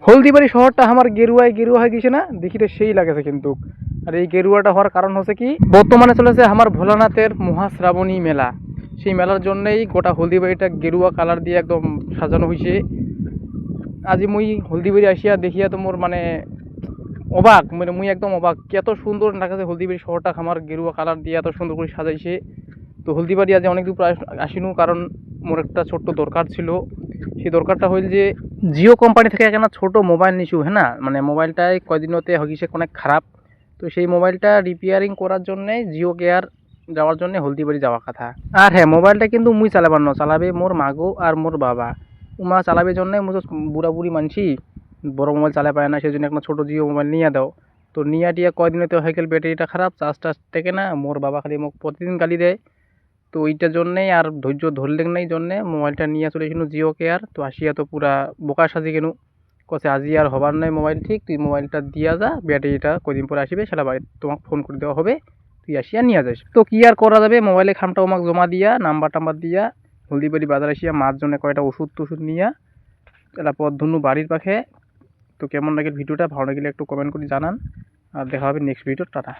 হলদিবাড়ি শহরটা আমার গেরুয়ায় গেরুয়া হয়ে গেছে না, দেখিতে সেই লাগেছে কিন্তু। আর এই গেরুয়াটা হওয়ার কারণ হচ্ছে কি, বর্তমানে চলেছে আমার ভোলানাথের মহাশ্রাবণী মেলা। সেই মেলার জন্যই গোটা হলদিবাড়িটা গেরুয়া কালার দিয়ে একদম সাজানো হয়েছে। আজি মুই হলদিবাড়ি আসিয়া দেখিয়া তো মোর মানে অবাক, মানে মুই একদম অবাক, এত সুন্দর লাগাছে হলদিবাড়ি শহরটা আমার গেরুয়া কালার দিয়ে এত সুন্দর করে সাজাইছে। তো হলদিবাড়ি আজ অনেক দূর প্রায় আসিনু, কারণ মোর একটা ছোট্ট দরকার ছিল। সেই দরকারটা হইল যে জিও কোম্পানি থেকে একটা ছোট মোবাইল নিছু, হ্যাঁ না, মানে মোবাইলটাই কয়দিনতে হয়েছে অনেক খারাপ। তো সেই মোবাইলটা রিপেয়ারিং করার জন্যে জিও কেয়ার যাওয়ার জন্য হলদিবাড়ি যাওয়ার কথা। আর হ্যাঁ, মোবাইলটা কিন্তু মুই চালাবার ন, চালাবে মোর মাগো আর মোর বাবা। উমা চালাবে জন্য মুই তো বুড়া বুড়ি মানছি, বড় মোবাইল চালা পায় না, সেই জন্য একটা ছোটো জিও মোবাইল নিয়ে দাও। তো নিয়ে টিয়া কয়দিনতে হয়ে গেল ব্যাটারিটা খারাপ, চার্জ টার্জ থেকে না, মোর বাবা খালি মোক প্রতিদিন গালি দেয়। তো ওইটার জন্যেই আর ধৈর্য ধরলেন নাই জন্যে মোবাইলটা নিয়ে চলে এসেছিল জিও কেয়ার। তো আসিয়া তো পুরা বোকা সাজি কেন, কছে আজি আর হবার নাই মোবাইল ঠিক, তুই মোবাইলটা দিয়া যা, ব্যাটারিটা কদিন পরে আসবে, সেটা বাড়িতে তোমাকে ফোন করে দেওয়া হবে, তুই আসিয়া নিয়ে যাস। তো কি আর করা যাবে, মোবাইলের খামটা আমাকে জমা দিয়া নাম্বার টাম্বার দিয়া হলদিবাড়ি বাজার আসিয়া মার জন্য কয়টা ওষুধ টষুধ নিয়া তারপর ধনু বাড়ির পাখে। তো কেমন লাগিল ভিডিওটা, ভালো লাগিলে একটু কমেন্ট করে জানান। আর দেখা হবে নেক্সট ভিডিও, টাটা।